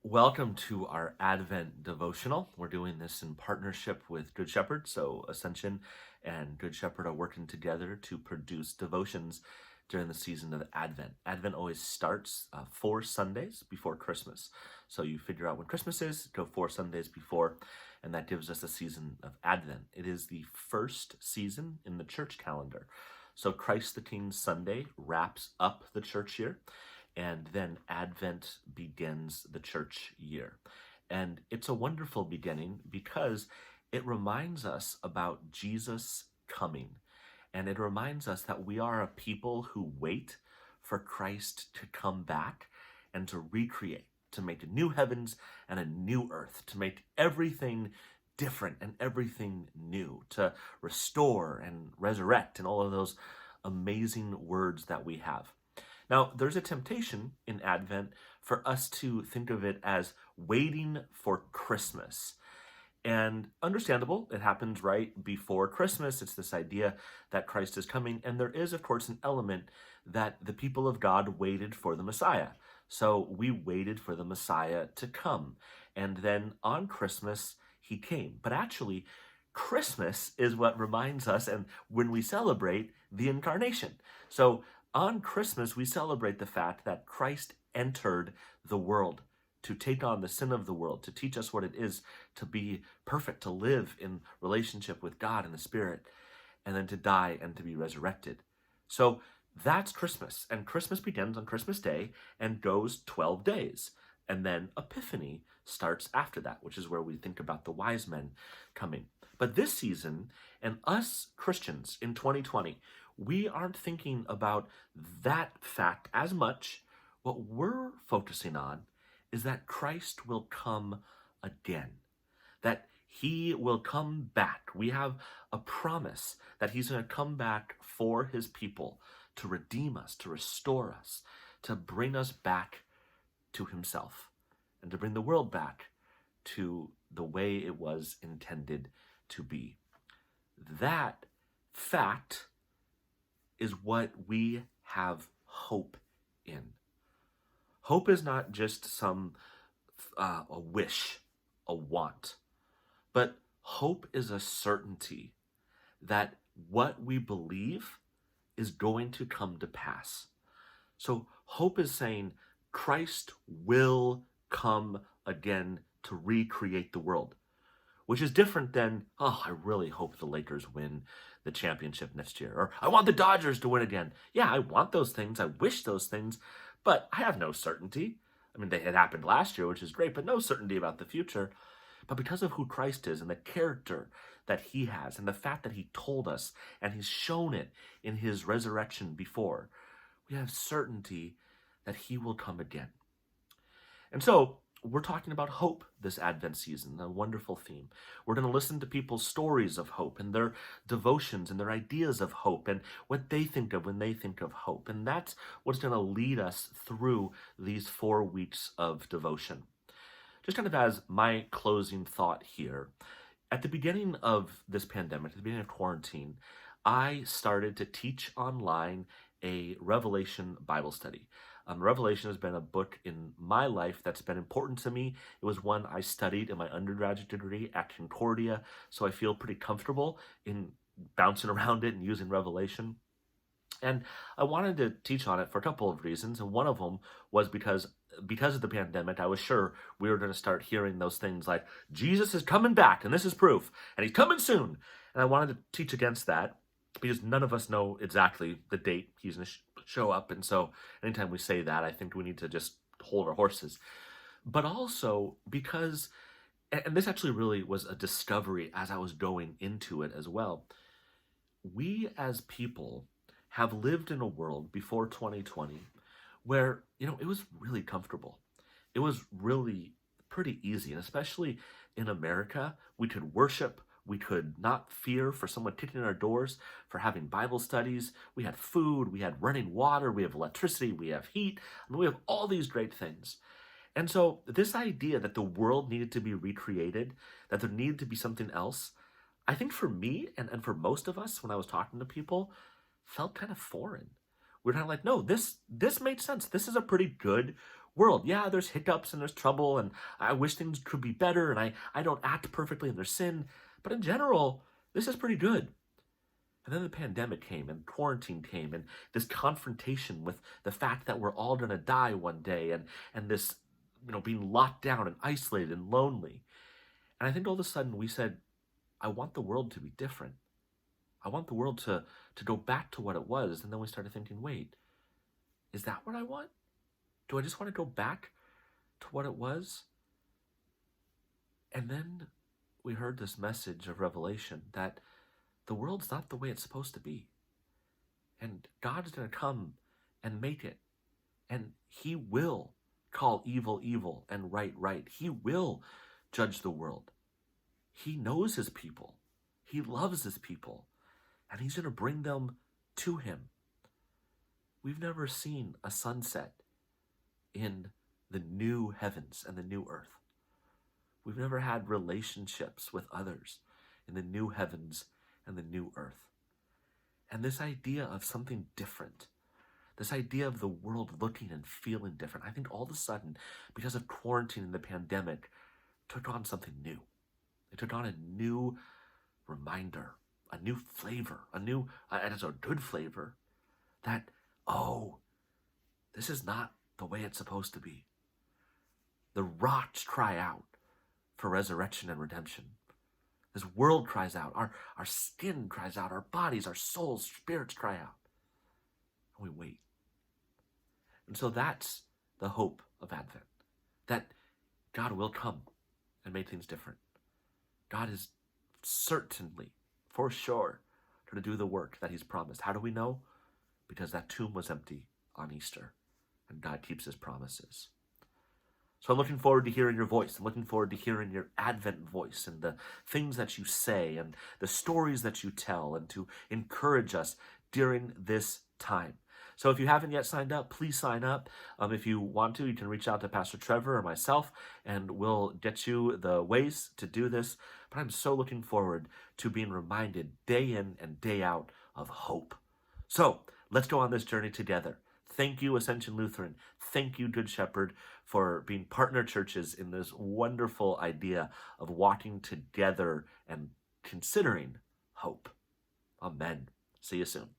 Welcome to our Advent devotional. We're doing this in partnership with Good Shepherd. So, Ascension and Good Shepherd are working together to produce devotions during the season of Advent. Advent always starts 4 Sundays before Christmas. So, you figure out when Christmas is, go 4 Sundays before, and that gives us a season of Advent. It is the first season in the church calendar. So, Christ the King Sunday wraps up the church year, and then Advent begins the church year. And it's a wonderful beginning because it reminds us about Jesus coming. And it reminds us that we are a people who wait for Christ to come back and to recreate, to make new heavens and a new earth, to make everything different and everything new, to restore and resurrect, and all of those amazing words that we have. Now, there's a temptation in Advent for us to think of it as waiting for Christmas. And understandable, it happens right before Christmas. It's this idea that Christ is coming. And there is, of course, an element that the people of God waited for the Messiah. So we waited for the Messiah to come. And then on Christmas, he came. But actually, Christmas is what reminds us, and when we celebrate the incarnation. So on Christmas, we celebrate the fact that Christ entered the world to take on the sin of the world, to teach us what it is to be perfect, to live in relationship with God and the Spirit, and then to die and to be resurrected. So that's Christmas. And Christmas begins on Christmas Day and goes 12 days. And then Epiphany starts after that, which is where we think about the wise men coming. But this season, and us Christians in 2020, we aren't thinking about that fact as much. What we're focusing on is that Christ will come again, that he will come back. We have a promise that he's going to come back for his people to redeem us, to restore us, to bring us back to himself, and to bring the world back to the way it was intended to be. That fact is what we have hope in. Hope is not just some a wish, a want, but hope is a certainty that what we believe is going to come to pass. So hope is saying Christ will come again to recreate the world, which is different than, oh, I really hope the Lakers win the championship next year, or I want the Dodgers to win again. Yeah, I want those things. I wish those things, but I have no certainty. I mean, it happened last year, which is great, but no certainty about the future. But because of who Christ is and the character that he has and the fact that he told us and he's shown it in his resurrection before, we have certainty that he will come again. And so we're talking about hope this Advent season, a wonderful theme. We're going to listen to people's stories of hope and their devotions and their ideas of hope and what they think of when they think of hope. And that's what's going to lead us through these 4 weeks of devotion. Just kind of as my closing thought here, at the beginning of this pandemic, at the beginning of quarantine, I started to teach online a Revelation Bible study. Revelation has been a book in my life that's been important to me. It was one I studied in my undergraduate degree at Concordia, so I feel pretty comfortable in bouncing around it and using Revelation. And I wanted to teach on it for a couple of reasons, and one of them was because of the pandemic, I was sure we were going to start hearing those things like, Jesus is coming back, and this is proof, and he's coming soon. And I wanted to teach against that, because none of us know exactly the date he's going to show up. And so anytime we say that, I think we need to just hold our horses. But also because, and this actually really was a discovery as I was going into it as well, we as people have lived in a world before 2020 where, it was really comfortable. It was really pretty easy. And especially in America, we could worship. We could not fear for someone kicking in our doors for having Bible studies. We had food, we had running water, we have electricity, we have heat. We have all these great things. And so this idea that the world needed to be recreated, that there needed to be something else, I think for me and for most of us when I was talking to people, felt kind of foreign. We're kind of like, no, this made sense. This is a pretty good world. Yeah, there's hiccups and there's trouble, and I wish things could be better, and I don't act perfectly and there's sin, but in general, this is pretty good. And then the pandemic came and quarantine came and this confrontation with the fact that we're all going to die one day and this, being locked down and isolated and lonely. And I think all of a sudden we said, I want the world to be different. I want the world to go back to what it was. And then we started thinking, wait, is that what I want? Do I just want to go back to what it was? And then we heard this message of Revelation that the world's not the way it's supposed to be. And God's going to come and make it. And he will call evil, evil, and right, right. He will judge the world. He knows his people. He loves his people. And he's going to bring them to him. We've never seen a sunset in the new heavens and the new earth. We've never had relationships with others in the new heavens and the new earth. And this idea of something different, this idea of the world looking and feeling different, I think all of a sudden, because of quarantine and the pandemic, took on something new. It took on a new reminder, a new flavor, and it's a good flavor, that, oh, this is not the way it's supposed to be. The rocks cry out for resurrection and redemption. This world cries out. Our skin cries out. Our bodies, our souls, spirits cry out. And we wait. And so that's the hope of Advent, that God will come and make things different. God is certainly, for sure, going to do the work that he's promised. How do we know? Because that tomb was empty on Easter, and God keeps his promises. So I'm looking forward to hearing your voice. I'm looking forward to hearing your Advent voice and the things that you say and the stories that you tell, and to encourage us during this time. So if you haven't yet signed up, please sign up. If you want to, you can reach out to Pastor Trevor or myself, and we'll get you the ways to do this. But I'm so looking forward to being reminded day in and day out of hope. So let's go on this journey together. Thank you, Ascension Lutheran. Thank you, Good Shepherd, for being partner churches in this wonderful idea of walking together and considering hope. Amen. See you soon.